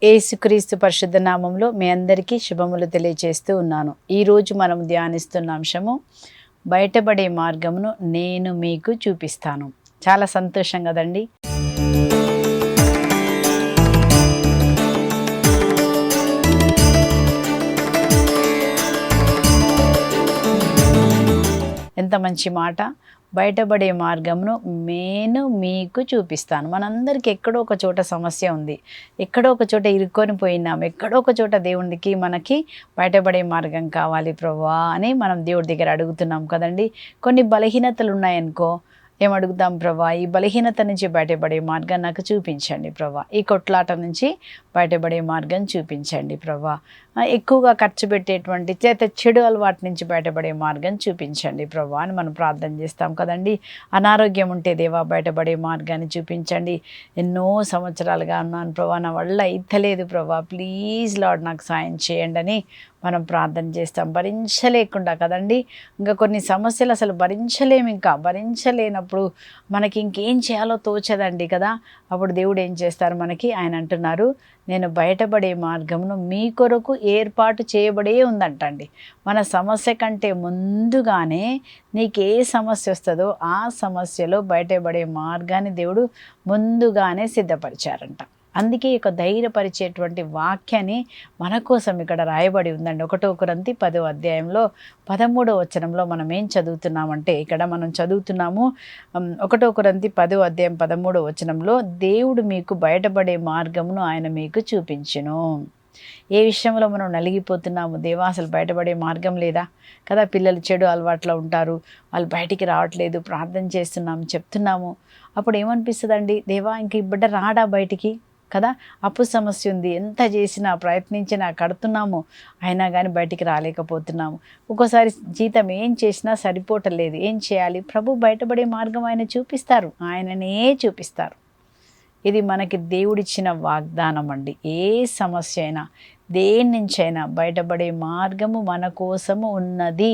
యేసుక్రీస్తు పరిశుద్ధ నామంలో మీ అందరికీ శుభములు తెలియజేస్తూ ఉన్నాను. ఈరోజు మనం ధ్యానిస్తున్న అంశము బయటపడే మార్గమును నేను మీకు చూపిస్తాను. చాలా సంతోషం కదండి. ఎంత మంచి మాట. బయటపడే మార్గమును నేను మీకు చూపిస్తాను. మనందరికీ ఎక్కడో ఒక చోట సమస్య ఉంది, ఎక్కడో ఒక చోట ఇరుక్కొని పోయినాం, ఎక్కడో ఒక చోట దేవునికి మనకి బయటపడే మార్గం కావాలి ప్రభువా అని మనం దేవుడి దగ్గర అడుగుతున్నాం కదండి. కొన్ని బలహీనతలు ఉన్నాయనుకో, ఏమడుగుతాం ప్రభా, ఈ బలహీనత నుంచి బయటపడే మార్గం నాకు చూపించండి ప్రభా, ఈ కొట్లాట నుంచి బయటపడే మార్గం చూపించండి ప్రభా, ఎక్కువగా ఖర్చు పెట్టేటువంటి చెడు అలవాటు నుంచి బయటపడే మార్గం చూపించండి ప్రభా అని మనం ప్రార్థన చేస్తాం కదండి. అనారోగ్యం ఉంటే దేవా బయటపడే మార్గాన్ని చూపించండి. ఎన్నో సంవత్సరాలుగా ఉన్నాను ప్రభా, నా వల్ల ఇత్తలేదు ప్రభా, ప్లీజ్ లార్డ్ నాకు సాయం చేయండి అని మనం ప్రార్థన చేస్తాం. భరించలేకుండా కదండి. ఇంకా కొన్ని సమస్యలు అసలు భరించలేము, ఇంకా భరించలేనప్పుడు మనకి ఇంకేం చేయాలో తోచదండి కదా. అప్పుడు దేవుడు ఏం చేస్తారు మనకి, ఆయన అంటున్నారు, నేను బయటపడే మార్గమును మీ కొరకు ఏర్పాటు చేయబడే ఉందంటండి. మన సమస్య కంటే ముందుగానే నీకు ఏ సమస్య వస్తుందో ఆ సమస్యలో బయటపడే మార్గాన్ని దేవుడు ముందుగానే సిద్ధపరిచారంట. అందుకే ఇక ధైర్యపరిచేటువంటి వాక్యాన్ని మన కోసం ఇక్కడ రాయబడి ఉందండి. 1 కొరింథీ 10వ అధ్యాయంలో 13వ వచనంలో మనం ఏం చదువుతున్నామంటే, ఇక్కడ మనం చదువుతున్నాము 1 కొరింథీ 10వ అధ్యాయం 13వ వచనంలో, దేవుడు మీకు బయటపడే మార్గమును ఆయన మీకు చూపించును. ఏ విషయంలో మనం నలిగిపోతున్నాము, దేవా అసలు బయటపడే మార్గం లేదా కదా. పిల్లలు చెడు అలవాట్లో ఉంటారు, వాళ్ళు బయటికి రావట్లేదు, ప్రార్థన చేస్తున్నాము, చెప్తున్నాము. అప్పుడు ఏమనిపిస్తుందండి, దేవా ఇంక ఈ బిడ్డ రాడా బయటికి కదా. అప్పు సమస్య ఉంది, ఎంత చేసినా ప్రయత్నించినా కడుతున్నాము, అయినా కానీ బయటికి రాలేకపోతున్నాము. ఒక్కోసారి జీతం ఏం చేసినా సరిపోవట్లేదు, ఏం చేయాలి? ప్రభు బయటపడే మార్గం ఆయన చూపిస్తారు, ఆయననే చూపిస్తారు. ఇది మనకి దేవుడిచ్చిన వాగ్దానం అండి. ఏ సమస్య అయినా దేని నుంచైనా బయటపడే మార్గము మన కోసము ఉన్నది.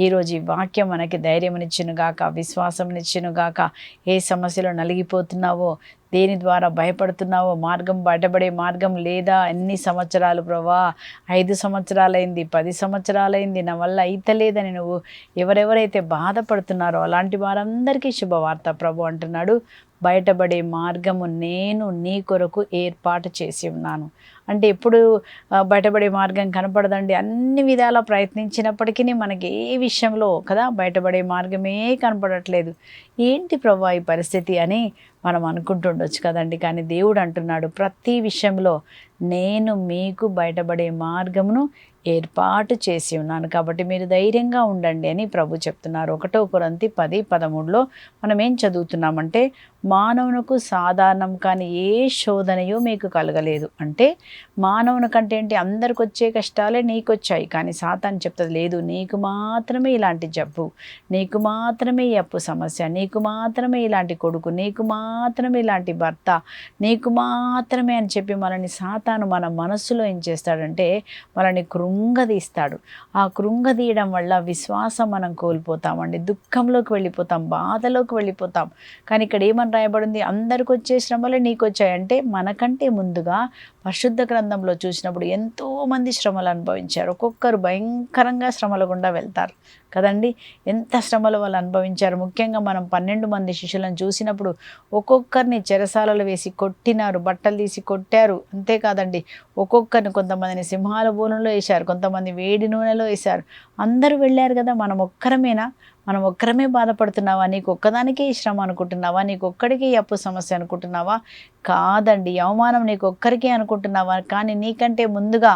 ఈరోజు ఈ వాక్యం మనకి ధైర్యమునిచ్చునుగాక, విశ్వాసమునిచ్చునుగాక. ఏ సమస్యలో నలిగిపోతున్నావో, దేని ద్వారా భయపడుతున్నావో, బయటపడే మార్గం లేదా, ఎన్ని సంవత్సరాలు ప్రభా, 5 సంవత్సరాలైంది, 10 సంవత్సరాలైంది, నా వల్ల అయితలేదని నువ్వు ఎవరెవరైతే బాధపడుతున్నారో అలాంటి వారందరికీ శుభవార్త. ప్రభు అంటున్నాడు, బయటపడే మార్గము నేను నీ కొరకు ఏర్పాటు చేసి ఉన్నాను. అంటే ఎప్పుడు బయటపడే మార్గం కనపడదండి. అన్ని విధాలా ప్రయత్నించినప్పటికీ మనకి ఏ విషయంలో కదా బయటపడే మార్గమే కనపడట్లేదు. ఏంటి ప్రభా ఈ పరిస్థితి అని మనం అనుకుంటుండొచ్చు కదండి. కానీ దేవుడు అంటున్నాడు, ప్రతి విషయంలో నేను మీకు బయటపడే మార్గమును ఏర్పాటు చేసి ఉన్నాను, కాబట్టి మీరు ధైర్యంగా ఉండండి అని ప్రభు చెప్తున్నారు. 1 కొరింథీ 10:13లో మనం ఏం చదువుతున్నామంటే, మానవునకు సాధారణం కానీ ఏ శోధనయో మీకు కలగలేదు. అంటే మానవుని కంటే ఏంటి, అందరికి వచ్చే కష్టాలే నీకు వచ్చాయి, కానీ సాతాను చెప్తుంది, లేదు నీకు మాత్రమే ఇలాంటి జబ్బు, నీకు మాత్రమే ఈ అప్పు సమస్య, నీకు మాత్రమే ఇలాంటి కొడుకు, నీకు మాత్రమే ఇలాంటి భర్త, నీకు మాత్రమే అని చెప్పి మనల్ని సాతాను మన మనస్సులో ఏం చేస్తాడంటే మనల్ని కృంగదీస్తాడు. ఆ కృంగదీయడం వల్ల విశ్వాసం మనం కోల్పోతామండి, దుఃఖంలోకి వెళ్ళిపోతాం, బాధలోకి వెళ్ళిపోతాం. కానీ ఇక్కడ ఏమని రాయబడింది, అందరికి వచ్చే శ్రమలే నీకు వచ్చాయంటే మనకంటే ముందుగా పరిశుద్ధ గ్రంథంలో చూసినప్పుడు ఎంతోమంది శ్రమలు అనుభవించారు. ఒక్కొక్కరు భయంకరంగా శ్రమల గుండా వెళ్తారు కదండి. ఎంత శ్రమలు వాళ్ళు అనుభవించారు. ముఖ్యంగా మనం 12 మంది శిష్యులను చూసినప్పుడు ఒక్కొక్కరిని చెరసాలలో వేసి కొట్టినారు, బట్టలు తీసి కొట్టారు. అంతేకాదండి, ఒక్కొక్కరిని కొంతమందిని సింహాల బోనంలో వేశారు, కొంతమంది వేడి నూనెలో వేశారు. అందరూ వెళ్ళారు కదా, మనం ఒక్కరమేనా? మనం ఒక్కరమే బాధపడుతున్నావా? నీకు ఒక్కదానికే ఈ శ్రమ అనుకుంటున్నావా? నీకు ఒక్కడికే ఈ అప్పు సమస్య అనుకుంటున్నావా? కాదండి, అవమానం నీకు ఒక్కరికే అనుకుంటున్నావా? కానీ నీకంటే ముందుగా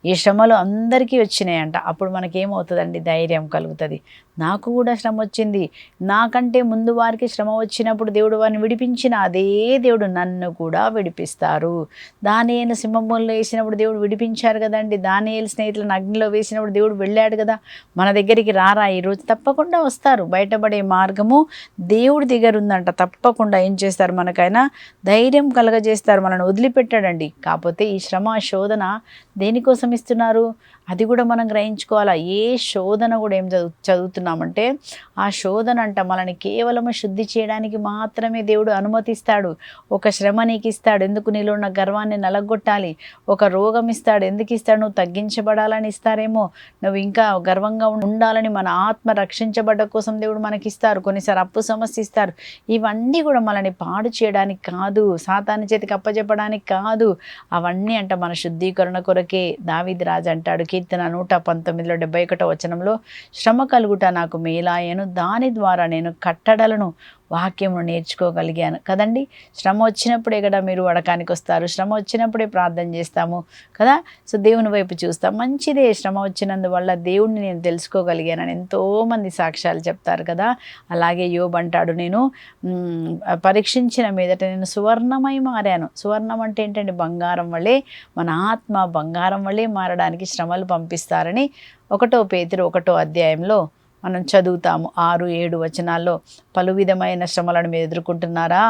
ఈ శ్రమలు అందరికీ వచ్చినాయంట. అప్పుడు మనకేమవుతుందండి, ధైర్యం కలుగుతుంది. నాకు కూడా శ్రమ వచ్చింది, నాకంటే ముందు వారికి శ్రమ వచ్చినప్పుడు దేవుడు వారిని విడిపించిన అదే దేవుడు నన్ను కూడా విడిపిస్తారు. దానియేలు సింహంలో వేసినప్పుడు దేవుడు విడిపించారు కదండి. దానియేలు స్నేహితులను అగ్నిలో వేసినప్పుడు దేవుడు వెళ్ళాడు కదా. మన దగ్గరికి రారా ఈరోజు? తప్పకుండా వస్తారు. బయటపడే మార్గము దేవుడి దగ్గర ఉందంట. తప్పకుండా ఏం చేస్తారు, మనకైనా ధైర్యం కలగజేస్తారు, మనల్ని వదిలిపెట్టాడండి. కాకపోతే ఈ శ్రమ శోధన దేనికోసం ఇస్తున్నారు? అది కూడా మనం గ్రహించుకోవాలా. ఏ శోధన కూడా ఏం చదువుతున్నామంటే ఆ శోధన అంట మనని కేవలము శుద్ధి చేయడానికి మాత్రమే దేవుడు అనుమతిస్తాడు. ఒక శ్రమ నీకు ఇస్తాడు, ఎందుకు నీలో ఉన్న గర్వాన్ని నలగొట్టాలి. ఒక రోగం ఇస్తాడు, ఎందుకు ఇస్తాడు? నువ్వు తగ్గించబడాలని ఇస్తారేమో, నువ్వు ఇంకా గర్వంగా ఉండాలని, మన ఆత్మ రక్షించబడ్డ కోసం దేవుడు మనకి ఇస్తారు. కొన్నిసార్లు అప్పు సమస్య ఇస్తారు. ఇవన్నీ కూడా మనని పాడు చేయడానికి కాదు, సాతాను చేతికి అప్పచెప్పడానికి కాదు. అవన్నీ అంట మన శుద్ధీకరణ కొరకే. దావీదు రాజు అంటాడు కీర్తన 119లో 71వ వచనంలో, శ్రమ కలుగుట నాకు మేలాయను, దాని ద్వారా నేను కట్టడలను వాక్యమును నేర్చుకోగలిగాను. కదండి, శ్రమ వచ్చినప్పుడే కదా మీరు వడకానికి వస్తారు, శ్రమ వచ్చినప్పుడే ప్రార్థన చేస్తాము కదా. సో దేవుని వైపు చూస్తాం, మంచిదే. శ్రమ వచ్చినందువల్ల దేవుణ్ణి నేను తెలుసుకోగలిగానని ఎంతోమంది సాక్ష్యాలు చెప్తారు కదా. అలాగే యోబు అంటాడు, నేను పరీక్షించిన మీదట నేను సువర్ణమై మారాను. సువర్ణం అంటే ఏంటంటే బంగారం వల్లే, మన ఆత్మ బంగారం వల్లే మారడానికి శ్రమలు పంపిస్తారని 1 పేతురు 1వ అధ్యాయంలో మనం చదువుతాము. 6-7 వచనాల్లో, పలు విధమైన శ్రమలను మీరు ఎదుర్కొంటున్నారా,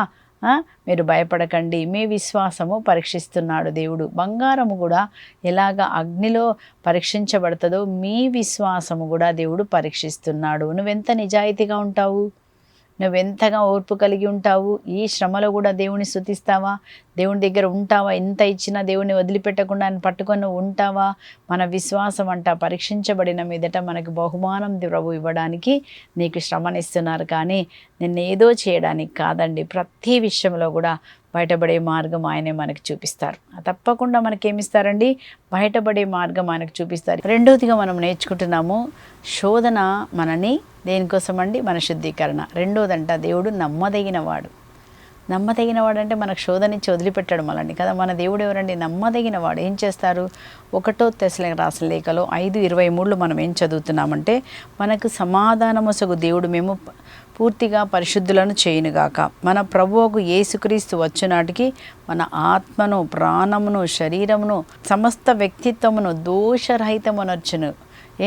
మీరు భయపడకండి, మీ విశ్వాసము పరీక్షిస్తున్నాడు దేవుడు. బంగారము కూడా ఎలాగ అగ్నిలో పరీక్షించబడుతుందో మీ విశ్వాసము కూడా దేవుడు పరీక్షిస్తున్నాడు. నువ్వెంత నిజాయితీగా ఉంటావు, నువ్వెంతగా ఓర్పు కలిగి ఉంటావు, ఈ శ్రమలో కూడా దేవుని స్తుతిస్తావా, దేవుని దగ్గర ఉంటావా, ఎంత ఇచ్చినా దేవుని వదిలిపెట్టకుండా ఆయన పట్టుకొని నువ్వు ఉంటావా? మన విశ్వాసం అంట పరీక్షించబడిన మీదట మనకు బహుమానం ప్రభు ఇవ్వడానికి నీకు శ్రమనిస్తున్నారు, కానీ నిన్నేదో చేయడానికి కాదండి. ప్రతి విషయంలో కూడా బయటపడే మార్గం ఆయనే మనకు చూపిస్తారు. తప్పకుండా మనకేమిస్తారండి? బయటపడే మార్గం ఆయనకు చూపిస్తారు. రెండోదిగా మనం నేర్చుకుంటున్నాము, శోధన మనని దేనికోసం అండి? మన శుద్ధీకరణ. రెండోదంట, దేవుడు నమ్మదగినవాడు. నమ్మదగినవాడు అంటే మనకు శోధనిచ్చి వదిలిపెట్టాడు మనల్ని కదా. మన దేవుడు ఎవరండి? నమ్మదగినవాడు. ఏం చేస్తారు? 1 తెస్సలోనికీయులకు రాసిన లేఖలో 5:23లో మనం ఏం చదువుతున్నామంటే, మనకు సమాధానమొసగు దేవుడు మేము పూర్తిగా పరిశుద్ధులను చేయునుగాక, మన ప్రభువుకు యేసుక్రీస్తు వచ్చునాటికి మన ఆత్మను, ప్రాణమును, శరీరమును, సమస్త వ్యక్తిత్వమును దోషరహితమునర్చును.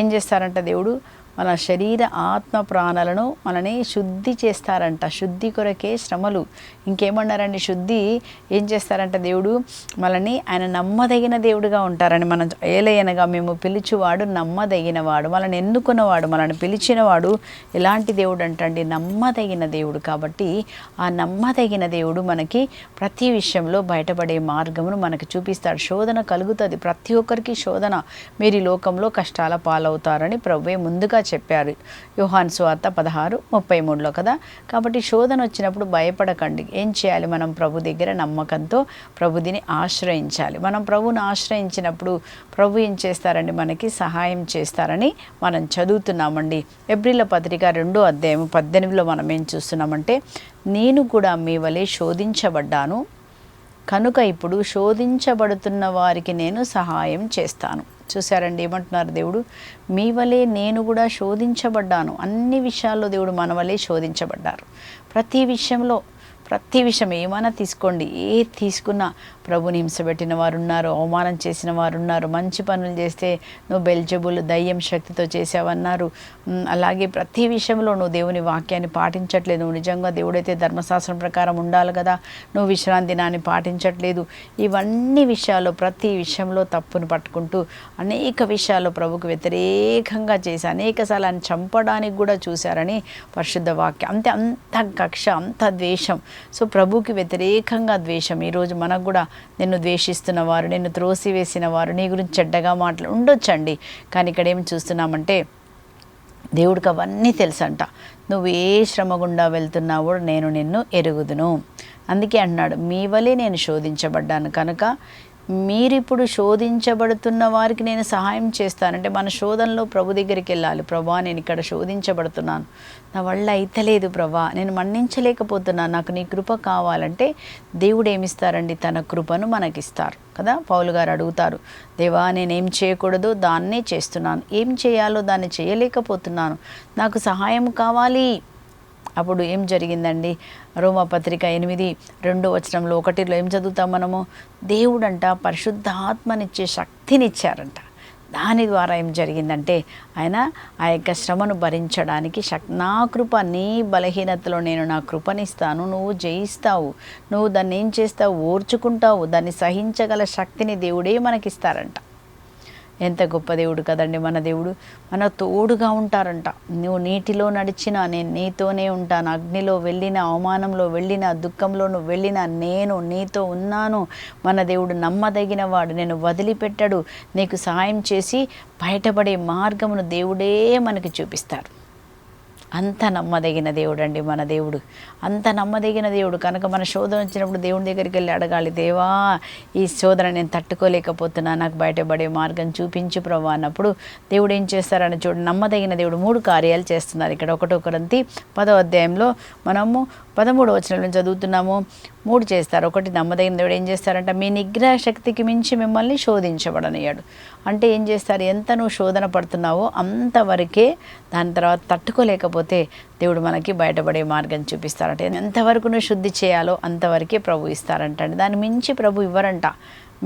ఏం చేస్తారంట దేవుడు? మన శరీర ఆత్మ ప్రాణాలను మనని శుద్ధి చేస్తారంట. శుద్ధి కొరకే శ్రమలు. ఇంకేమన్నారండి? శుద్ధి ఏం చేస్తారంట దేవుడు? మనని ఆయన నమ్మదగిన దేవుడుగా ఉంటారని. మనం ఏలయనగా మేము పిలిచివాడు నమ్మదగినవాడు, మనల్ని ఎన్నుకున్నవాడు, మనల్ని పిలిచినవాడు ఎలాంటి దేవుడు అంటండి? నమ్మదగిన దేవుడు. కాబట్టి ఆ నమ్మదగిన దేవుడు మనకి ప్రతి విషయంలో బయటపడే మార్గమును మనకు చూపిస్తాడు. శోధన కలుగుతుంది, ప్రతి ఒక్కరికి శోధన. మీరు ఈ లోకంలో కష్టాల పాలవుతారని ప్రభువే ముందుగా చెప్పారు, యోహాను సువార్త 16:33లో కదా. కాబట్టి శోధన వచ్చినప్పుడు భయపడకండి. ఏం చేయాలి? మనం ప్రభు దగ్గర నమ్మకంతో ప్రభుని ఆశ్రయించాలి. మనం ప్రభుని ఆశ్రయించినప్పుడు ప్రభు ఏం చేస్తారండి? మనకి సహాయం చేస్తారని మనం చదువుతున్నామండి. ఎబ్రీల పత్రిక 2వ అధ్యాయం 18లో మనం ఏం చూస్తున్నామంటే, నేను కూడా మీ వలె శోధించబడ్డాను కనుక ఇప్పుడు శోధించబడుతున్న వారికి నేను సహాయం చేస్తాను. చూసారండి ఏమంటున్నారు దేవుడు? మీ వలె నేను కూడా శోధించబడ్డాను. అన్ని విషయాల్లో దేవుడు మన వలె శోధించబడ్డారు. ప్రతి విషయం ఏమైనా తీసుకోండి, ఏది తీసుకున్నా ప్రభుని హింసపెట్టిన వారు ఉన్నారు, అవమానం చేసిన వారు ఉన్నారు, మంచి పనులు చేస్తే నువ్వు బెల్జబుల్ దయ్యం శక్తితో చేసావన్నారు. అలాగే ప్రతి విషయంలో నువ్వు దేవుని వాక్యాన్ని పాటించట్లేదు, నువ్వు నిజంగా దేవుడైతే ధర్మశాస్త్రం ప్రకారం ఉండాలి కదా, నువ్వు విశ్రాంతి దినాన్ని పాటించట్లేదు. ఇవన్నీ విషయాల్లో ప్రతి విషయంలో తప్పును పట్టుకుంటూ అనేక విషయాల్లో ప్రభుకు వ్యతిరేకంగా చేసి అనేకసార్లు ఆయన చంపడానికి కూడా చూశారని పరిశుద్ధ వాక్యం. అంత కక్ష, అంత ద్వేషం. సో ప్రభుకి వ్యతిరేకంగా ద్వేషం. ఈరోజు మనకు కూడా నిన్ను ద్వేషిస్తున్న వారు, నిన్ను త్రోసివేసిన వారు, నీ గురించి చెడ్డగా ఉండొచ్చండి. కానీ ఇక్కడ ఏం చూస్తున్నామంటే దేవుడికి అవన్నీ తెలుసంట. నువ్వు ఏ శ్రమ గుండా వెళ్తున్నావో నేను నిన్ను ఎరుగుదును. అందుకే అన్నాడు, మీ వలె నేను శోధించబడ్డాను కనుక మీరిప్పుడు శోధించబడుతున్న వారికి నేను సహాయం చేస్తానంటే మన శోధనలో ప్రభు దగ్గరికి వెళ్ళాలి. ప్రభా, నేను ఇక్కడ శోధించబడుతున్నాను, నా వల్ల అయితలేదు ప్రభా, నేను మన్నించలేకపోతున్నాను, నాకు నీ కృప కావాలంటే దేవుడు ఏమిస్తారండి? తన కృపను మనకిస్తారు కదా. పౌలు గారు అడుగుతారు, దేవా నేనేం చేయకూడదో దాన్నే చేస్తున్నాను, ఏం చేయాలో దాన్ని చేయలేకపోతున్నాను, నాకు సహాయం కావాలి. అప్పుడు ఏం జరిగిందండి? రోమాపత్రిక 8:2 వచనంలో 1లో ఏం చదువుతాం మనము? దేవుడంట పరిశుద్ధాత్మనిచ్చే శక్తినిచ్చారంట. దాని ద్వారా ఏం జరిగిందంటే ఆయన ఆ యొక్క శ్రమను భరించడానికి నా కృప, నీ బలహీనతలో నేను నా కృపనిస్తాను, నువ్వు జయిస్తావు, నువ్వు దాన్ని ఏం చేస్తావు? ఓర్చుకుంటావు, దాన్ని సహించగల శక్తిని దేవుడే మనకిస్తారంట. ఎంత గొప్ప దేవుడు కదండి మన దేవుడు. మన తోడుగా ఉంటారంట. నువ్వు నీటిలో నడిచినా నేను నీతోనే ఉంటాను, అగ్నిలో వెళ్ళిన, అవమానంలో వెళ్ళిన, దుఃఖంలో నువ్వు వెళ్ళినా నేను నీతో ఉన్నాను. మన దేవుడు నమ్మదగిన వాడు, నేను వదిలిపెట్టడు. నీకు సహాయం చేసి బయటపడే మార్గమును దేవుడే మనకి చూపిస్తారు. అంత నమ్మదగిన దేవుడు అండి మన దేవుడు, అంత నమ్మదగిన దేవుడు. కనుక మన శోధన వచ్చినప్పుడు దేవుని దగ్గరికి వెళ్ళి అడగాలి, దేవా ఈ శోధన నేను తట్టుకోలేకపోతున్నా, నాకు బయటపడే మార్గం చూపించు ప్రభా అన్నప్పుడు దేవుడు ఏం చేస్తారని చూడు. నమ్మదగిన దేవుడు 3 కార్యాలు చేస్తున్నారు ఇక్కడ. 1 కొరింథీ 10వ అధ్యాయంలో మనము 13వ వచనం నుంచి చదువుతున్నాము. 3 చేస్తారు. 1 నమ్మదగిన దేవుడు ఏం చేస్తారంట, మీ నిగ్రహ శక్తికి మించి మిమ్మల్ని శోధించబడనియాడు. అంటే ఏం చేస్తారు, ఎంత నువ్వు శోధన పడుతున్నావో అంతవరకే, దాని తర్వాత తట్టుకోలేకపోతే దేవుడు మనకి బయటపడే మార్గం చూపిస్తారంట. ఎంతవరకు నువ్వు శుద్ధి చేయాలో అంతవరకే ప్రభు ఇస్తారంట. దాన్ని మించి ప్రభు ఇవ్వరంట.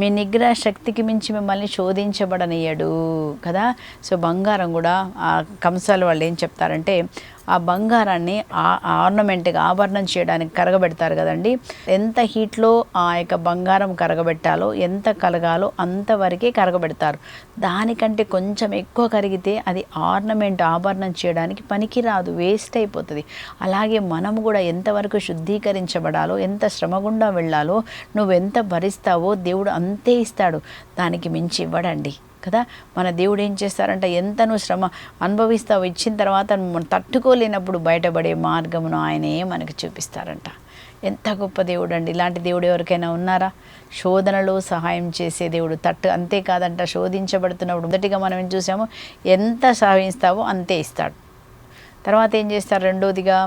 మీ నిగ్రహ శక్తికి మించి మిమ్మల్ని శోధించబడనియడు కదా. సో బంగారం కూడా ఆ కంసాల వాళ్ళు ఏం చెప్తారంటే, ఆ బంగారాన్ని ఆర్నమెంట్గా ఆభరణం చేయడానికి కరగబెడతారు కదండి. ఎంత హీట్లో ఆ యొక్క బంగారం కరగబెట్టాలో, ఎంత కలగాలో అంతవరకే కరగబెడతారు. దానికంటే కొంచెం ఎక్కువ కరిగితే అది ఆర్నమెంట్ ఆభరణం చేయడానికి పనికిరాదు, వేస్ట్ అయిపోతుంది. అలాగే మనము కూడా ఎంతవరకు శుద్ధీకరించబడాలో, ఎంత శ్రమ గుండా వెళ్ళాలో, నువ్వెంత భరిస్తావో దేవుడు అంతే ఇస్తాడు, దానికి మించి ఇవ్వడండి కదా. మన దేవుడు ఏం చేస్తారంట, ఎంత నువ్వు శ్రమ అనుభవిస్తావు, ఇచ్చిన తర్వాత తట్టుకోలేనప్పుడు బయటపడే మార్గమును ఆయనే మనకు చూపిస్తారంట. ఎంత గొప్ప దేవుడు అండి. ఇలాంటి దేవుడు ఎవరికైనా ఉన్నారా? శోధనలో సహాయం చేసే దేవుడు. అంతేకాదంట, శోధించబడుతున్నప్పుడు మొదటిగా మనం ఏం చూసాము, ఎంత సహాయిస్తావో అంతే ఇస్తాడు. తర్వాత ఏం చేస్తారు, రెండోదిగా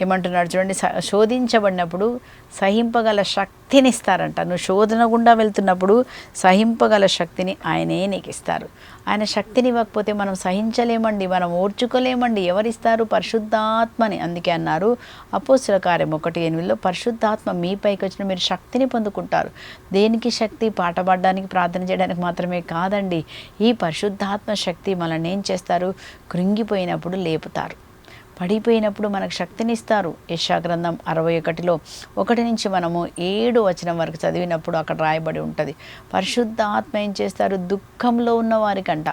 ఏమంటున్నాడు చూడండి, శోధించబడినప్పుడు సహింపగల శక్తిని ఇస్తారంట. నువ్వు శోధన గుండా వెళ్తున్నప్పుడు సహింపగల శక్తిని ఆయనే నీకు ఇస్తారు. ఆయన శక్తిని ఇవ్వకపోతే మనం సహించలేమండి, మనం ఓర్చుకోలేమండి. ఎవరిస్తారు? పరిశుద్ధాత్మని. అందుకే అన్నారు అపోస్తలుల కార్యం 1:8 పరిశుద్ధాత్మ మీపైకి వచ్చిన మీరు శక్తిని పొందుకుంటారు. దేనికి శక్తి? పాట పాడడానికి, ప్రార్థన చేయడానికి మాత్రమే కాదండి. ఈ పరిశుద్ధాత్మ శక్తి మనల్ని ఏం చేస్తారు, కృంగిపోయినప్పుడు లేపుతారు, పడిపోయినప్పుడు మనకు శక్తినిస్తారు. యెషయా గ్రంథం 61లో 1 నుంచి మనము 7 వచనం వరకు చదివినప్పుడు అక్కడ రాయబడి ఉంటుంది. పరిశుద్ధాత్మ ఏం చేస్తారు, దుఃఖంలో ఉన్న వారికంట,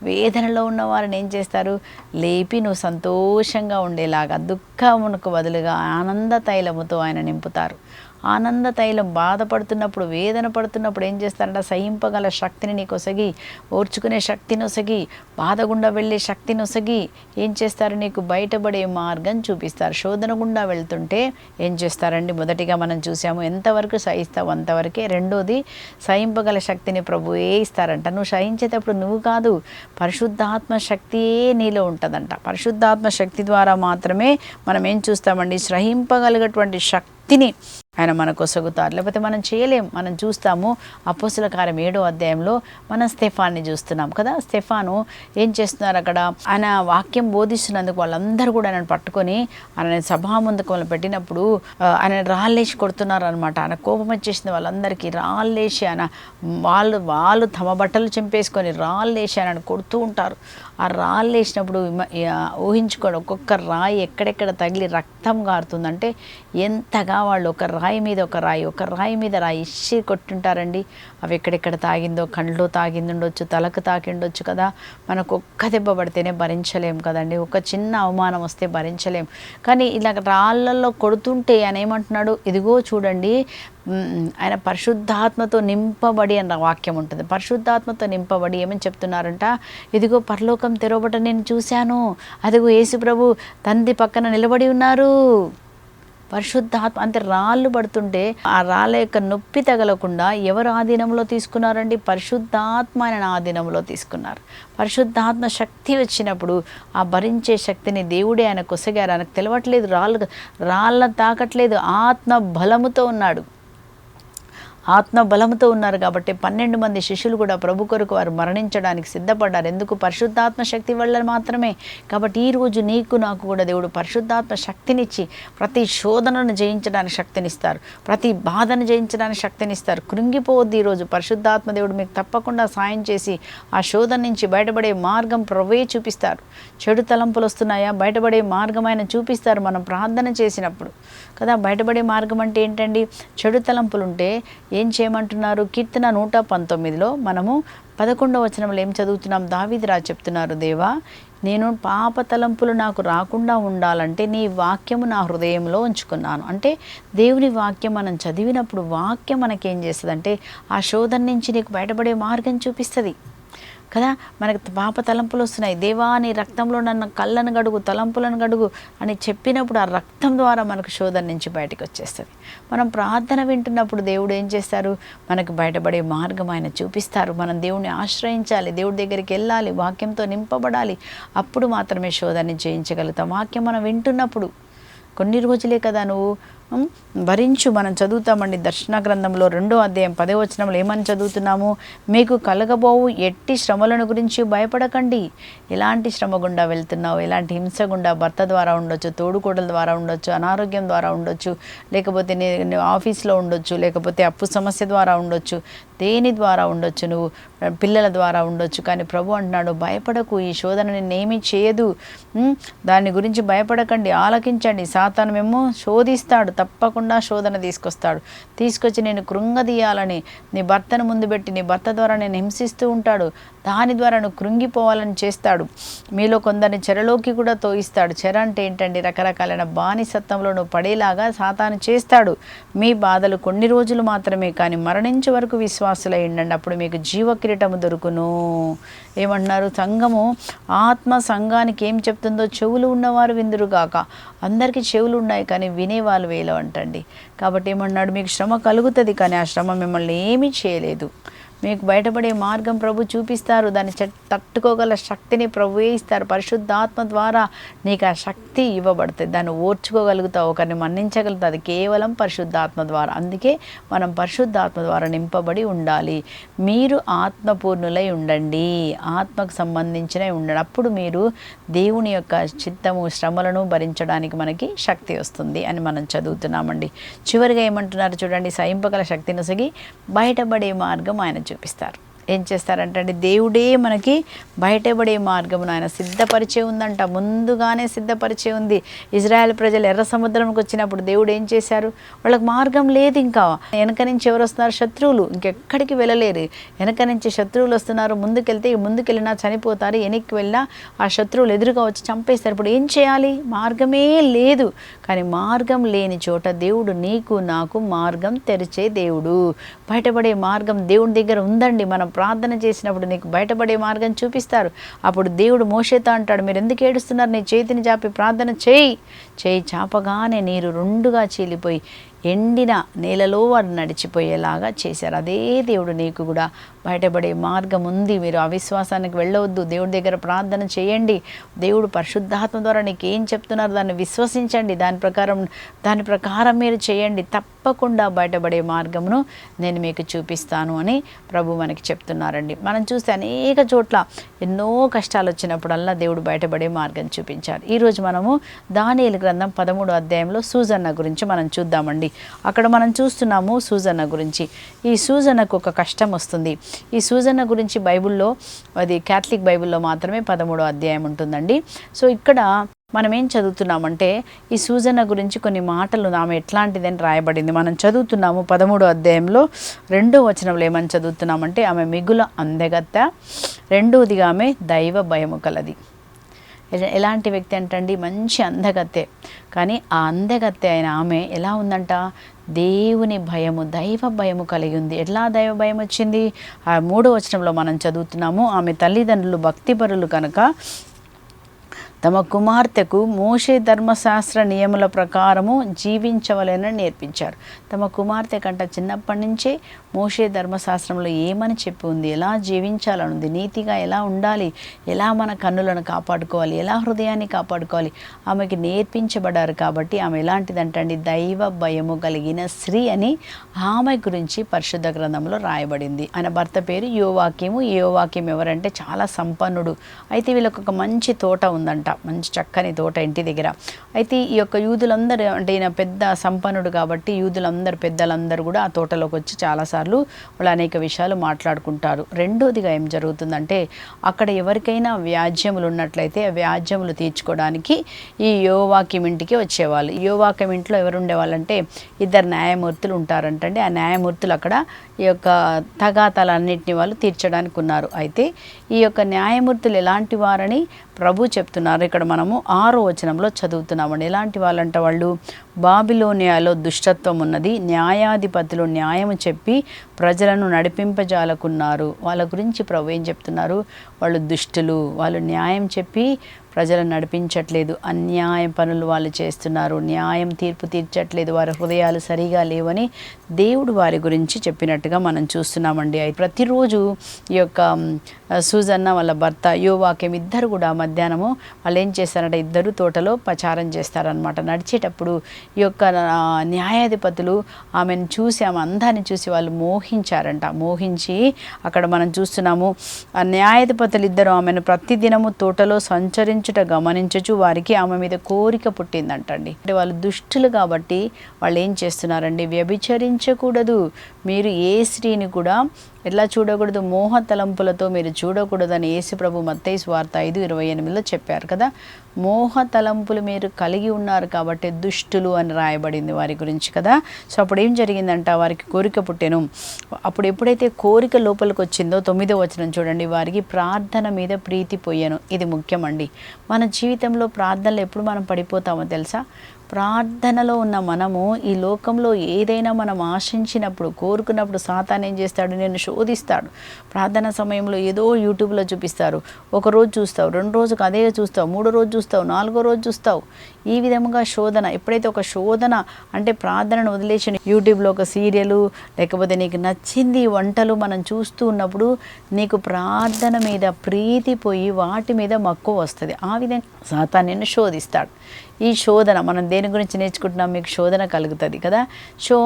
వేదనలో ఉన్న వారిని ఏం చేస్తారు, లేపి నువ్వు సంతోషంగా ఉండేలాగా, దుఃఖమునకు బదులుగా ఆనంద తైలముతో ఆయన నింపుతారు. ఆనంద తైలం బాధపడుతున్నప్పుడు, వేదన పడుతున్నప్పుడు ఏం చేస్తారంట, సహింపగల శక్తిని నీకు ఒసగి, ఓర్చుకునే శక్తిని ఒసగి, బాధ గుండా వెళ్ళే శక్తిని ఒసగి ఏం చేస్తారు, నీకు బయటపడే మార్గం చూపిస్తారు. శోధన గుండా వెళ్తుంటే ఏం చేస్తారండి, మొదటిగా మనం చూసాము ఎంతవరకు సహిస్తావు అంతవరకే. రెండోది సహింపగల శక్తిని ప్రభువే ఇస్తారంట. నువ్వు సహించేటప్పుడు నువ్వు కాదు, పరిశుద్ధాత్మ శక్తియే నీలో ఉంటుందంట. పరిశుద్ధాత్మ శక్తి ద్వారా మాత్రమే మనం ఏం చూస్తామండి, సహింపగలిగేటువంటి శక్తిని ఆయన మనకు ఒసగుతారు. లేకపోతే మనం చేయలేం. మనం చూస్తాము అపోస్తలుల కార్యం 7వ అధ్యాయంలో మనం స్టెఫాన్ని చూస్తున్నాం కదా. స్టెఫాను ఏం చేస్తున్నారు అక్కడ, ఆయన వాక్యం బోధిస్తున్నందుకు వాళ్ళందరూ కూడా ఆయన పట్టుకొని ఆయన సభా ముందుకు వాళ్ళు పెట్టినప్పుడు ఆయన రాళ్ళేసి కొడుతున్నారు అనమాట. ఆయన కోపం వచ్చేసింది వాళ్ళందరికీ. రాళ్ళేసి ఆయన వాళ్ళు తమ బట్టలు చింపేసుకొని రాళ్ళేసి ఆయన కొడుతూ ఉంటారు. ఆ రాళ్ళు వేసినప్పుడు ఊహించుకోండి, ఒక్కొక్క రాయి ఎక్కడెక్కడ తగిలి రక్తం గారుతుందంటే ఎంతగా వాళ్ళు ఒక రాయి మీద ఒక రాయి, ఒక రాయి మీద రాయి ఇచ్చి కొట్టుంటారండి. అవి ఎక్కడెక్కడ తాగిందో, కండ్లో తాగిందుండొచ్చు, తలకు తాకిండొచ్చు కదా. మనకు ఒక్క దెబ్బ పడితేనే భరించలేం కదండి, ఒక చిన్న అవమానం వస్తే భరించలేం. కానీ ఇలా రాళ్ళల్లో కొడుతుంటే ఆయన ఏమంటున్నాడు, ఇదిగో చూడండి ఆయన పరిశుద్ధాత్మతో నింపబడి అన్న వాక్యం ఉంటుంది. పరిశుద్ధాత్మతో నింపబడి ఏమని చెప్తున్నారంట, ఇదిగో పరలోకం తెరవబట నేను చూశాను, అదిగో యేసు ప్రభు తండ్రి పక్కన నిలబడి ఉన్నారు. పరిశుద్ధాత్మ అంటే రాళ్ళు పడుతుంటే ఆ రాళ్ళ యొక్క నొప్పి తగలకుండా ఎవరు ఆధీనంలో తీసుకున్నారండి, పరిశుద్ధాత్మ ఆయన ఆధీనంలో తీసుకున్నారు. పరిశుద్ధాత్మ శక్తి వచ్చినప్పుడు ఆ భరించే శక్తిని దేవుడే ఆయన కొసగారు. ఆయనకు తెలవట్లేదు, రాళ్ళ తాకట్లేదు, ఆత్మ బలముతో ఉన్నాడు. ఆత్మ బలముతో ఉన్నారు కాబట్టి 12 మంది శిష్యులు కూడా ప్రభు కొరకు వారు మరణించడానికి సిద్ధపడ్డారు. ఎందుకు? పరిశుద్ధాత్మ శక్తి వల్ల మాత్రమే. కాబట్టి ఈరోజు నీకు నాకు కూడా దేవుడు పరిశుద్ధాత్మ శక్తినిచ్చి ప్రతి శోధనను జయించడానికి శక్తినిస్తారు, ప్రతి బాధను జయించడానికి శక్తినిస్తారు. కృంగిపోవద్దు. ఈరోజు పరిశుద్ధాత్మ దేవుడు మీకు తప్పకుండా సాయం చేసి ఆ శోధన నుంచి బయటపడే మార్గం ప్రభువే చూపిస్తారు. చెడు తలంపులు వస్తున్నాయా, బయటపడే మార్గం ఆయన చూపిస్తారు మనం ప్రార్థన చేసినప్పుడు కదా. బయటపడే మార్గం అంటే ఏంటండి, చెడు తలంపులు ఉంటే ఏం చేయమంటున్నారు, కీర్తన 119లో మనము 11వ వచనంలో ఏం చదువుతున్నాం? దావీదు రాజు చెప్తున్నారు, దేవా నేను పాప తలంపులు నాకు రాకుండా ఉండాలంటే నీ వాక్యము నా హృదయంలో ఉంచుకున్నాను. అంటే దేవుని వాక్యం మనం చదివినప్పుడు వాక్యం మనకేం చేస్తుంది? ఆ శోధన నుంచి నీకు బయటపడే మార్గం చూపిస్తుంది కదా. మనకు పాప తలంపులు వస్తున్నాయి, దేవా నీ రక్తంలో నన్ను కళ్ళను గడుగు, తలంపులను గడుగు అని చెప్పినప్పుడు ఆ రక్తం ద్వారా మనకు శోధన నుంచి బయటకు వచ్చేస్తుంది. మనం ప్రార్థన వింటున్నప్పుడు దేవుడు ఏం చేస్తారు? మనకు బయటపడే మార్గం ఆయన చూపిస్తారు. మనం దేవుడిని ఆశ్రయించాలి, దేవుడి దగ్గరికి వెళ్ళాలి, వాక్యంతో నింపబడాలి. అప్పుడు మాత్రమే శోధనని జయించగలుగుతాం. వాక్యం మనం వింటున్నప్పుడు కొన్ని రోజులే కదా నువ్వు భరించు. మనం చదువుతామండి దర్శన గ్రంథంలో 2వ అధ్యాయం 10వ వచనంలో ఏమని చదువుతున్నాము? మీకు కలగబోవు ఎట్టి శ్రమలను గురించి భయపడకండి. ఎలాంటి శ్రమ గుండా వెళ్తున్నావు, ఎలాంటి హింస గుండా, భర్త ద్వారా ఉండొచ్చు, తోడుకోడల ద్వారా ఉండొచ్చు, అనారోగ్యం ద్వారా ఉండొచ్చు, లేకపోతే నీ ఆఫీస్లో ఉండొచ్చు, లేకపోతే అప్పు సమస్య ద్వారా ఉండొచ్చు, దేని ద్వారా ఉండొచ్చు, నువ్వు పిల్లల ద్వారా ఉండొచ్చు. కానీ ప్రభు అంటున్నాడు, భయపడకు, ఈ శోధన నిన్నేమీ చేయదు, దాని గురించి భయపడకండి, ఆలకించండి. సాతాను మేము శోధిస్తాడు, తప్పకుండా శోధన తీసుకొచ్చి నేను కృంగదీయాలని నీ భర్తను ముందు పెట్టి నీ భర్త ద్వారా నేను హింసిస్తూ ఉంటాడు. దాని ద్వారా నువ్వు కృంగిపోవాలని చేస్తాడు. మీలో కొందరిని చెరలోకి కూడా తోయిస్తాడు. చెర అంటే ఏంటండి? రకరకాలైన బానిసత్వంలో నువ్వు పడేలాగా సాతాను చేస్తాడు. మీ బాధలు కొన్ని రోజులు మాత్రమే, కానీ మరణించే వరకు విశ్వాసులై ఉండండి, అప్పుడు మీకు జీవ కిరీటము దొరుకును. ఏమంటున్నారు? సంఘము ఆత్మ సంఘానికి ఏం చెప్తుందో చెవులు ఉన్నవారు విందురుగాక. అందరికీ చెవులు ఉన్నాయి కానీ వినేవాళ్ళు వేలు అంటండి. కాబట్టి ఏమన్నాడు? మీకు శ్రమ కలుగుతుంది, కానీ ఆ శ్రమ మిమ్మల్ని ఏమీ చేయలేదు. మీకు బయటపడే మార్గం ప్రభు చూపిస్తారు. దాన్ని తట్టుకోగల శక్తిని ప్రభువే ఇస్తారు. పరిశుద్ధాత్మ ద్వారా నీకు ఆ శక్తి ఇవ్వబడుతుంది. దాన్ని ఓర్చుకోగలుగుతావు, ఒకరిని మన్నించగలుగుతావు. అది కేవలం పరిశుద్ధాత్మ ద్వారా. అందుకే మనం పరిశుద్ధాత్మ ద్వారా నింపబడి ఉండాలి. మీరు ఆత్మపూర్ణులై ఉండండి, ఆత్మకు సంబంధించినవి ఉండండి. అప్పుడు మీరు దేవుని యొక్క చిత్తము, శ్రమలను భరించడానికి మనకి శక్తి వస్తుంది అని మనం చదువుతున్నామండి. చివరిగా ఏమంటున్నారు చూడండి, సహింపగల శక్తిని సగి బయటపడే మార్గం ఆయన చూపిస్తారు. ఏం చేస్తారంటే దేవుడే మనకి బయటపడే మార్గమును ఆయన సిద్ధపరిచే ఉందంట, ముందుగానే సిద్ధపరిచే ఉంది. ఇజ్రాయెల్ ప్రజలు ఎర్ర సముద్రంకి వచ్చినప్పుడు దేవుడు ఏం చేశారు? వాళ్ళకి మార్గం లేదు. ఇంకా వెనక నుంచి ఎవరు వస్తున్నారు? శత్రువులు. ఇంకెక్కడికి వెళ్ళలేరు. వెనక నుంచి శత్రువులు వస్తున్నారు. ముందుకెళ్ళినా చనిపోతారు, వెనక్కి వెళ్ళినా ఆ శత్రువులు ఎదురుగా వచ్చి చంపేస్తారు. ఇప్పుడు ఏం చేయాలి? మార్గమే లేదు. కానీ మార్గం లేని చోట దేవుడు నీకు నాకు మార్గం తెరిచే దేవుడు. బయటపడే మార్గం దేవుడి దగ్గర ఉందండి. మనం ప్రార్థన చేసినప్పుడు నీకు బయటపడే మార్గం చూపిస్తారు. అప్పుడు దేవుడు మోషేతో అంటాడు, మీరు ఎందుకు ఏడుస్తున్నారు? నీ చేతిని చాపి ప్రార్థన చేయి చాపగానే నీరు రెండుగా చీలిపోయి ఎండిన నేలలో వారు నడిచిపోయేలాగా చేశారు. అదే దేవుడు నీకు కూడా బయటపడే మార్గం ఉంది. మీరు అవిశ్వాసానికి వెళ్ళవద్దు. దేవుడి దగ్గర ప్రార్థన చేయండి. దేవుడు పరిశుద్ధాత్మ ద్వారా నీకు ఏం చెప్తున్నారు దాన్ని విశ్వసించండి. దాని ప్రకారం మీరు చేయండి. తప్పకుండా బయటపడే మార్గమును నేను మీకు చూపిస్తాను అని ప్రభు మనకి చెప్తున్నారండి. మనం చూస్తే అనేక చోట్ల ఎన్నో కష్టాలు వచ్చినప్పుడల్లా దేవుడు బయటపడే మార్గం చూపించారు. ఈరోజు మనము దానియేలు గ్రంథం 13వ అధ్యాయంలో సూజన్న గురించి మనం చూద్దామండి. అక్కడ మనం చూస్తున్నాము సూజన్న గురించి. ఈ సూజన్నకు ఒక కష్టం వస్తుంది. ఈ సూజన్న గురించి బైబిల్లో, అది క్యాథలిక్ బైబిల్లో మాత్రమే 13వ అధ్యాయం ఉంటుందండి. సో ఇక్కడ మనం ఏం చదువుతున్నామంటే ఈ సూజన్న గురించి కొన్ని మాటలు ఆమె ఎట్లాంటిదని రాయబడింది. మనం చదువుతున్నాము 13వ అధ్యాయంలో 2వ వచనంలో ఏమని చదువుతున్నామంటే, ఆమె మిగుల అందగత్త, రెండవదిగా ఆమె దైవ భయము కలది. ఎలాంటి వ్యక్తి అంటండి? మంచి అందగత్తె. కానీ ఆ అందగత్తె అయిన ఆమె ఎలా ఉందంట? దేవుని భయము, దైవ భయము కలిగి ఉంది. ఎట్లా దైవ భయం వచ్చింది? ఆ 3వ వచనంలో మనం చదువుతున్నాము, ఆమె తల్లిదండ్రులు భక్తిపరులు కనుక తమ కుమార్తెకు మోషే ధర్మశాస్త్ర నియముల ప్రకారము జీవించవలెనని నేర్పించారు. తమ కుమార్తె కంట చిన్నప్పటి నుంచే మోషే ధర్మశాస్త్రంలో ఏమని చెప్పి ఉంది, ఎలా జీవించాలనుంది, నీతిగా ఎలా ఉండాలి, ఎలా మన కన్నులను కాపాడుకోవాలి, ఎలా హృదయాన్ని కాపాడుకోవాలి ఆమెకి నేర్పించబడ్డారు. కాబట్టి ఆమె ఎలాంటిదంటండి? దైవ భయము కలిగిన స్త్రీ అని ఆమె గురించి పరిశుద్ధ గ్రంథంలో రాయబడింది. ఆయన భర్త పేరు యోవాకీము. యోవాకీము ఎవరంటే చాలా సంపన్నుడు. అయితే వీళ్ళకు ఒక మంచి తోట ఉందంట. తోట, మంచి చక్కని తోట ఇంటి దగ్గర. అయితే ఈ యొక్క యూదులందరూ, అంటే ఈయన పెద్ద సంపన్నుడు కాబట్టి యూదులందరూ పెద్దలందరూ కూడా ఆ తోటలోకి వచ్చి చాలాసార్లు వాళ్ళు అనేక విషయాలు మాట్లాడుకుంటారు. రెండోదిగా ఏం జరుగుతుందంటే అక్కడ ఎవరికైనా వ్యాజ్యములు ఉన్నట్లయితే ఆ వ్యాజ్యములు తీర్చుకోవడానికి ఈ యోవాకిం ఇంటికి వచ్చేవాళ్ళు. యోవాకిం ఇంట్లో ఎవరు ఉండేవాళ్ళంటే 2 న్యాయమూర్తులు ఉంటారంటండి. ఆ న్యాయమూర్తులు అక్కడ ఈ యొక్క తగాదాలన్నింటినీ వాళ్ళు తీర్చడానికి ఉన్నారు. అయితే ఈ యొక్క న్యాయమూర్తులు ఎలాంటి వారని ప్రభు చెప్తున్నారు. ఇక్కడ మనము 6వ వచనంలో చదువుతున్నామండి. ఎలాంటి వాళ్ళంటే వాళ్ళు బాబిలోనియాలో దుష్టత్వం ఉన్నది, న్యాయాధిపతులు న్యాయము చెప్పి ప్రజలను నడిపింపజాలకున్నారు. వాళ్ళ గురించి ప్రభు ఏం చెప్తున్నారు? వాళ్ళు దుష్టులు, వాళ్ళు న్యాయం చెప్పి ప్రజలను నడిపించట్లేదు, అన్యాయ పనులు వాళ్ళు చేస్తున్నారు, న్యాయం తీర్పు తీర్చట్లేదు, వారి హృదయాలు సరిగా లేవని దేవుడు వారి గురించి చెప్పినట్టుగా మనం చూస్తున్నామండి. ప్రతిరోజు ఈ యొక్క సూజన్న వాళ్ళ భర్త యోవాకిం ఇద్దరు కూడా మధ్యాహ్నము వాళ్ళు ఏం చేస్తారంటే ఇద్దరు తోటలో ప్రచారం చేస్తారనమాట. నడిచేటప్పుడు ఈ యొక్క న్యాయాధిపతులు ఆమెను చూసి, ఆమె అందాన్ని చూసి వాళ్ళు మోహించారంట. మోహించి అక్కడ మనం చూస్తున్నాము ఆ న్యాయాధిపతులు ఇద్దరు ఆమెను ప్రతిదినము తోటలో సంచరించుట గమనించచ్చు వారికి ఆమె మీద కోరిక పుట్టిందంటండి. అంటే వాళ్ళు దుష్టులు కాబట్టి వాళ్ళు ఏం చేస్తున్నారండి? వ్యభిచరించకూడదు, మీరు ఏ స్త్రీని కూడా ఎట్లా చూడకూడదు, మోహ తలంపులతో మీరు చూడకూడదని యేసు ప్రభు మత్తయి సువార్త 5:28లో చెప్పారు కదా. మోహ తలంపులు మీరు కలిగి ఉన్నారు కాబట్టి దుష్టులు అని రాయబడింది వారి గురించి కదా. సో అప్పుడు ఏం జరిగిందంట? వారికి కోరిక పుట్టెను. అప్పుడు ఎప్పుడైతే కోరిక లోపలికి వచ్చిందో 9వ వచనం చూడండి, వారికి ప్రార్థన మీద ప్రీతి పోయాను. ఇది ముఖ్యమండి. మన జీవితంలో ప్రార్థనలు ఎప్పుడు మనం పడిపోతామో తెలుసా? ప్రార్థనలో ఉన్న మనము ఈ లోకంలో ఏదైనా మనం ఆశించినప్పుడు, కోరుకున్నప్పుడు సాతాను ఏం చేస్తాడు? నేను శోధిస్తాడు. ప్రార్థన సమయంలో ఏదో యూట్యూబ్లో చూపిస్తారు, ఒకరోజు చూస్తావు, 2 రోజులకు అదే చూస్తావు, 3వ రోజు చూస్తావు, 4వ రోజు చూస్తావు. ఈ విధముగా శోధన, ఎప్పుడైతే ఒక శోధన అంటే ప్రార్థనను వదిలేసి యూట్యూబ్లో ఒక సీరియలు లేకపోతే నీకు నచ్చింది వంటలు మనం చూస్తూ ఉన్నప్పుడు నీకు ప్రార్థన మీద ప్రీతి పోయి వాటి మీద మక్కువ వస్తుంది. ఆ విధంగా సాతాను నిన్ను శోధిస్తాడు. ఈ శోధన మనం దేని గురించి నేర్చుకుంటున్నాం? మీకు శోధన కలుగుతుంది కదా. సో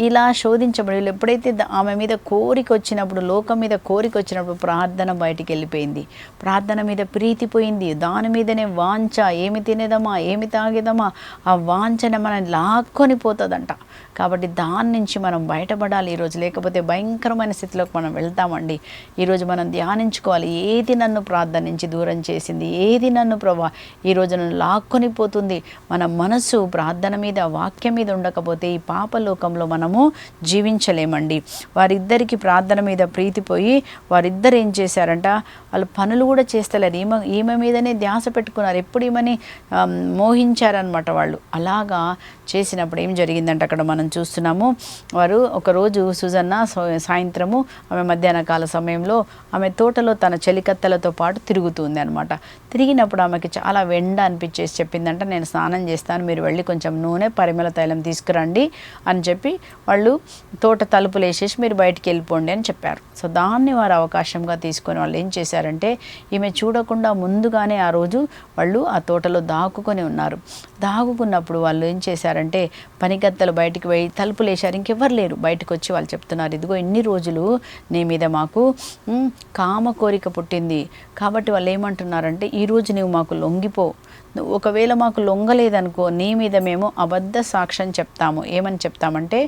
ఇలా శోధించబడి వీళ్ళు ఎప్పుడైతే ఆమె మీద కోరిక వచ్చినప్పుడు, లోకం మీద కోరిక వచ్చినప్పుడు ప్రార్థన బయటికి వెళ్ళిపోయింది. ప్రార్థన మీద ప్రీతి పోయింది. దాని మీదనే వాంఛ, ఏమి తినేదమా, ఏమి తాగేదమా, ఆ వాంఛన మనం లాక్కొని పోతుందంట. కాబట్టి దాని నుంచి మనం బయటపడాలి ఈరోజు, లేకపోతే భయంకరమైన స్థితిలోకి మనం వెళ్తామండి. ఈరోజు మనం ధ్యానించుకోవాలి, ఏది నన్ను ప్రార్థన నుంచి దూరం చేసింది, ఏది నన్ను ప్రభా ఈరోజు నన్ను లాక్కొని పోతుంది. మన మనసు ప్రార్థన మీద, వాక్యం మీద ఉండకపోతే ఈ పాపలోకంలో మనము జీవించలేమండి. వారిద్దరికి ప్రార్థన మీద ప్రీతిపోయి వారిద్దరు ఏం చేశారంట? వాళ్ళు పనులు కూడా చేస్తలేరు, ఈమె మీదనే ధ్యాస పెట్టుకున్నారు, ఎప్పుడు ఈమెని మోహించారనమాట వాళ్ళు. అలాగా చేసినప్పుడు ఏం జరిగిందంటే అక్కడ మనం చూస్తున్నాము, వారు ఒకరోజు సుజన్న సాయంత్రము ఆమె మధ్యాహ్న కాల సమయంలో ఆమె తోటలో తన చెలికత్తెలతో పాటు తిరుగుతుంది అనమాట. తిరిగినప్పుడు ఆమెకి చాలా వెండ అనిపించేసి చెప్పిందంట, నేను స్నానం చేస్తాను, మీరు వెళ్ళి కొంచెం నూనె పరిమళ తైలం తీసుకురండి అని చెప్పి వాళ్ళు తోట తలుపులు వేసేసి మీరు బయటికి వెళ్ళిపోండి అని చెప్పారు. సో దాన్ని వారు అవకాశంగా తీసుకొని వాళ్ళు ఏం చేశారంటే ఈమె చూడకుండా ముందుగానే ఆ రోజు వాళ్ళు ఆ తోటలో దాక్కుని ఉన్నారు. దాగుకున్నప్పుడు వాళ్ళు ఏం చేశారంటే పనికత్తెలు బయటికి పోయి తలుపులు వేశారు. ఇంకెవ్వరు లేరు. బయటకు వచ్చి వాళ్ళు చెప్తున్నారు, ఇదిగో ఇన్ని రోజులు నీ మీద మాకు కామ కోరిక పుట్టింది కాబట్టి వాళ్ళు ఏమంటున్నారంటే ఈరోజు నువ్వు మాకు లొంగిపో, ఒకవేళ మాకు లొంగలేదనుకో నీ మీద మేము అబద్ధ సాక్ష్యం చెప్తాము. ఏమని చెప్తామంటే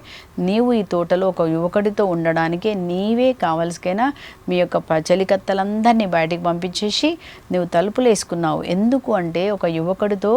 నీవు ఈ తోటలో ఒక యువకుడితో ఉండడానికే నీవే కావలసికైనా మీ యొక్క చెలికత్తలందరినీ బయటికి పంపించేసి నువ్వు తలుపులు వేసుకున్నావు. ఎందుకు అంటే ఒక యువకుడితో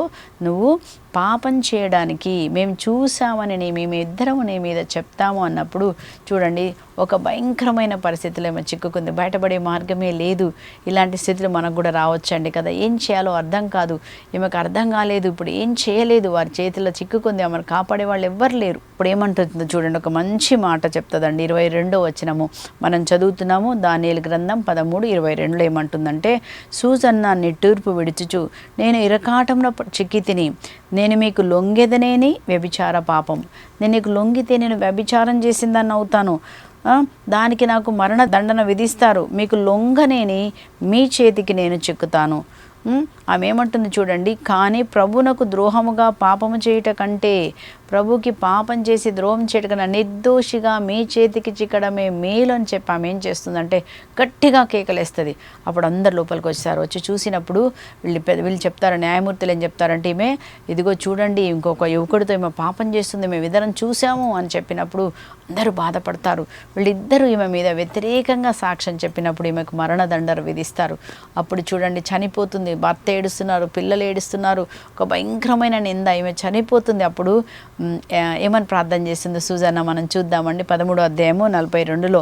నువ్వు పాపం చేయడానికి మేము చూసామని మేమిద్దరము నీ మీద చెప్తాము అన్నప్పుడు చూడండి ఒక భయంకరమైన పరిస్థితిలో ఏమో చిక్కుకుంది. బయటపడే మార్గమే లేదు. ఇలాంటి స్థితిలో మనకు కూడా రావచ్చండి కదా. ఏం చేయాలో అర్థం కాదు, ఈమెకు అర్థం కాలేదు, ఇప్పుడు ఏం చేయలేదు, వారి చేతిలో చిక్కుకుంది, ఆమెను కాపాడే వాళ్ళు ఎవ్వరు లేరు. ఇప్పుడు ఏమంటుందో చూడండి, ఒక మంచి మాట చెప్తుందండి. 22వ వచనము మనం చదువుతున్నాము, దానియేలు గ్రంథం 13:22లో ఏమంటుందంటే, సూజన్న నిట్టూర్పు విడుచుచు నేను ఇరకాటంలో చిక్కి తిని నేను మీకు లొంగెదనేని వ్యభిచార పాపం, నేను నీకు లొంగితే నేను వ్యభిచారం చేసిందని అవుతాను, దానికి నాకు మరణ దండన విధిస్తారు, మీకు లొంగనేని మీ చేతికి నేను చిక్కుతాను. ఆమె ఏమంటుంది చూడండి, కానీ ప్రభునకు ద్రోహముగా పాపము చేయుట కంటే ప్రభుకి పాపం చేసి ద్రోహం చేయడం కన్నా నిర్దోషిగా మీ చేతికి చిక్కడమే మేలు అని చెప్పి ఆమె ఏం చేస్తుందంటే గట్టిగా కేకలేస్తుంది. అప్పుడు అందరు లోపలికి వచ్చారు. వచ్చి చూసినప్పుడు వీళ్ళు చెప్తారు, న్యాయమూర్తులు ఏం చెప్తారంటే, ఈమె ఇదిగో చూడండి ఇంకొక యువకుడితో ఈమె పాపం చేస్తుంది, మేము ఇద్దరం చూసాము అని చెప్పినప్పుడు అందరూ బాధపడతారు. వీళ్ళిద్దరూ ఈమె మీద వ్యతిరేకంగా సాక్ష్యం చెప్పినప్పుడు ఈమెకు మరణదండన విధిస్తారు. అప్పుడు చూడండి చనిపోతుంది, భర్త ఏడుస్తున్నారు, పిల్లలు ఏడుస్తున్నారు, ఒక భయంకరమైన నింద, ఈమె చనిపోతుంది. అప్పుడు ఏమని ప్రార్థన చేసిందో సూజన్న మనం చూద్దామండి. 13వ అధ్యాయము 42లో,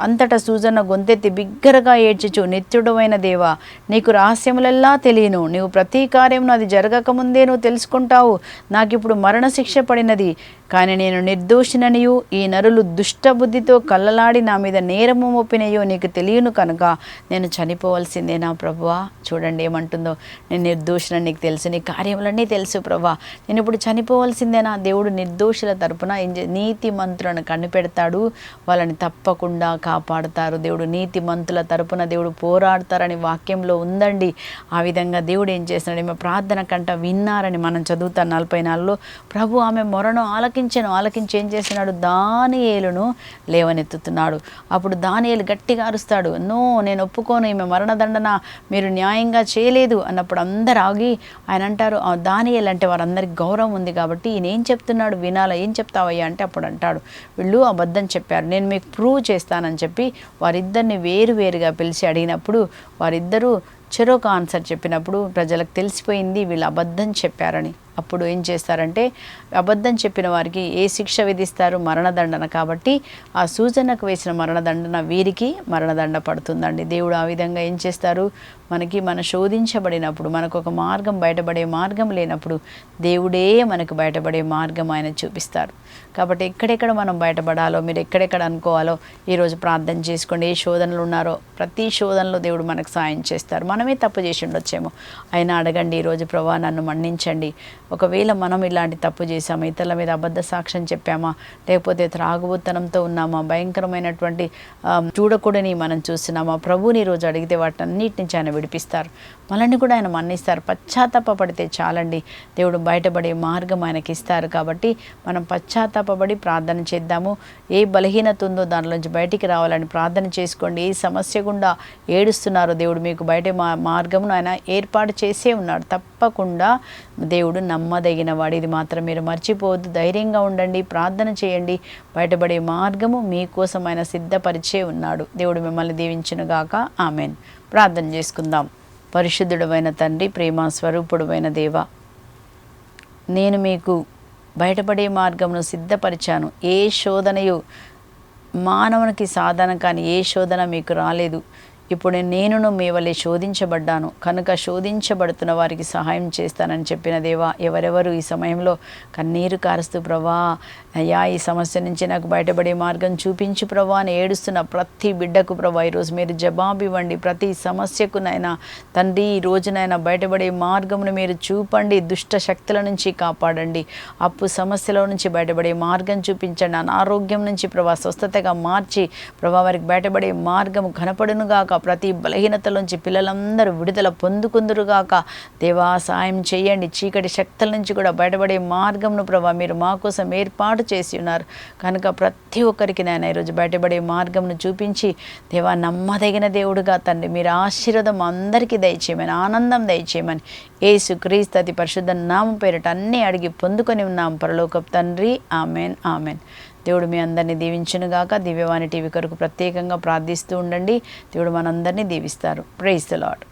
అంతటా సూజన్న గొంతెత్తి బిగ్గరగా ఏడ్చుచు, నిత్యుడవైన దేవా, నీకు రహస్యములెల్లా తెలియను, నీవు ప్రతి కార్యమును అది జరగకముందే నువ్వు తెలుసుకుంటావు. నాకు ఇప్పుడు మరణశిక్ష పడినది, కానీ నేను నిర్దోషిననియు ఈ నరులు దుష్టబుద్ధితో కళ్ళలాడి నా మీద నేరము మోపినయో నీకు తెలియను కనుక నేను చనిపోవలసిందే నా ప్రభువా. చూడండి ఏమంటుందో, నేను నిర్దోషినని నీకు తెలుసు, నీ కార్యములన్నీ తెలుసు ప్రభువా, నేను ఇప్పుడు చనిపోవలసిందేనా. దేవుడు నిర్దోషుల తరపున నీతి మంతులను కనిపెడతాడు, వాళ్ళని తప్పకుండా కాపాడుతారు. దేవుడు నీతి మంతుల తరపున దేవుడు పోరాడతారని వాక్యంలో ఉందండి. ఆ విధంగా దేవుడు ఏం చేస్తున్నాడు, ఈమె ప్రార్థన కంట విన్నారని మనం చదువుతాం 44లో. ప్రభు ఆమె మొరను ఆలకించి ఏం చేస్తున్నాడు, దానియేలును లేవనెత్తుతున్నాడు. అప్పుడు దానియేలు గట్టిగా అరుస్తాడు, నో నేను ఒప్పుకోను, ఈమె మరణదండన మీరు న్యాయంగా చేయలేదు అన్నప్పుడు అందరు ఆగి ఆయన అంటారు, దానియేలు అంటే వారందరికి గౌరవం ఉంది కాబట్టి ఈయన ఏం చెప్తున్నాడు వినాలా, ఏం చెప్తావయ్యా అంటే అప్పుడు అంటాడు, వీళ్ళు అబద్ధం చెప్పారు, నేను మీకు ప్రూవ్ చేస్తానని చెప్పి వారిద్దరిని వేరువేరుగా పిలిచి అడిగినప్పుడు వారిద్దరూ చెరొక ఆన్సర్ చెప్పినప్పుడు ప్రజలకు తెలిసిపోయింది వీళ్ళు అబద్ధం చెప్పారని. అప్పుడు ఏం చేస్తారంటే, అబద్ధం చెప్పిన వారికి ఏ శిక్ష విధిస్తారు, మరణదండన. కాబట్టి ఆ సూచనకు వేసిన మరణదండన వీరికి మరణదండ పడుతుందండి. దేవుడు ఆ విధంగా ఏం చేస్తారు, మనం శోధించబడినప్పుడు, మనకు ఒక మార్గం బయటపడే మార్గం లేనప్పుడు దేవుడే మనకు బయటపడే మార్గం ఆయన చూపిస్తారు. కాబట్టి ఎక్కడెక్కడ మనం బయటపడాలో, మీరు ఎక్కడెక్కడ అనుకోవాలో ఈరోజు ప్రార్థన చేసుకోండి. ఏ శోధనలు ఉన్నారో ప్రతి శోధనలో దేవుడు మనకు సాయం చేస్తారు. మనమే తప్పు చేసి ఉండొచ్చేమో, అయినా అడగండి ఈరోజు, ప్రభా నన్ను మన్నించండి. ఒకవేళ మనం ఇలాంటి తప్పు చేసామా, ఇతరుల మీద అబద్ధ సాక్ష్యం చెప్పామా, లేకపోతే త్రాగుబోతనంతో ఉన్నామా, భయంకరమైనటువంటి చూడకూడని మనం చూస్తున్నామా, ప్రభుని ఈరోజు అడిగితే వాటి అన్నిటి నుంచి ఆయన విడిపిస్తారు, మనల్ని కూడా ఆయన మన్నిస్తారు. పశ్చాత్తాపపడితే చాలండి, దేవుడు బయటపడే మార్గం ఆయనకి ఇస్తారు. కాబట్టి మనం పశ్చాత్తాపడి ప్రార్థన చేద్దాము. ఏ బలహీనత ఉందో దానిలోంచి బయటికి రావాలని ప్రార్థన చేసుకోండి. ఏ సమస్య గుండా ఏడుస్తున్నారో దేవుడు మీకు బయట మార్గమును ఆయన ఏర్పాటు చేసే ఉన్నాడు. తప్పకుండా దేవుడు నమ్మదగిన వాడు, ఇది మాత్రం మీరు మర్చిపోవద్దు. ధైర్యంగా ఉండండి, ప్రార్థన చేయండి, బయటపడే మార్గము మీకోసం ఆయన సిద్ధపరిచే ఉన్నాడు. దేవుడు మిమ్మల్ని దీవించునుగాక. ఆమెన్. ప్రార్థన చేసుకుందాం. పరిశుద్ధుడమైన తండ్రి, ప్రేమ స్వరూపుడమైన దేవ, నేను మీకు బయటపడే మార్గమును సిద్ధపరిచాను. ఏ శోధనయు మానవునికి సాధన కానీ ఏ శోధన మీకు రాలేదు. ఇప్పుడు నేనును మీ వల్లే శోధించబడ్డాను కనుక శోధించబడుతున్న వారికి సహాయం చేస్తానని చెప్పిన దేవా, ఎవరెవరు ఈ సమయంలో కన్నీరు కారుస్తూ ప్రభా అయ్యా ఈ సమస్య నుంచి నాకు బయటపడే మార్గం చూపించు ప్రభా అని ఏడుస్తున్న ప్రతి బిడ్డకు ప్రభా ఈరోజు మీరు జవాబు ఇవ్వండి. ప్రతి సమస్యకు నైనా తండ్రి ఈ రోజునైనా బయటపడే మార్గమును మీరు చూపండి. దుష్ట శక్తుల నుంచి కాపాడండి. అప్పు సమస్యల నుంచి బయటపడే మార్గం చూపించండి. అనారోగ్యం నుంచి ప్రభా స్వస్థతగా మార్చి ప్రభా వారికి బయటపడే మార్గము కనపడునుగాక. ప్రతి బలహీనతలోంచి పిల్లలందరూ విడుదల పొందుకుందురుగాక. దేవా సాయం చేయండి. చీకటి శక్తుల నుంచి కూడా బయటపడే మార్గంను ప్రభా మీరు మా కోసం ఏర్పాటు చేసి ఉన్నారు కనుక ప్రతి ఒక్కరికి నాయన ఈరోజు బయటపడే మార్గంను చూపించి దేవా నమ్మదగిన దేవుడుగా తండ్రి మీరు ఆశీర్వాదం అందరికీ దయచేయమని, ఆనందం దయచేయమని యేసు క్రీస్తు అతి పరిశుద్ధ నామం పేరిట అన్నీ అడిగి పొందుకొని ఉన్నాం పరలోకపు తండ్రి. Amen, amen. దేవుడు మీ అందరినీ దీవించునుగాక. దివ్యవాణి టీవీ కొరకు ప్రత్యేకంగా ప్రార్థిస్తూ ఉండండి. దేవుడు మనందరినీ దీవిస్తారు. Praise the lord.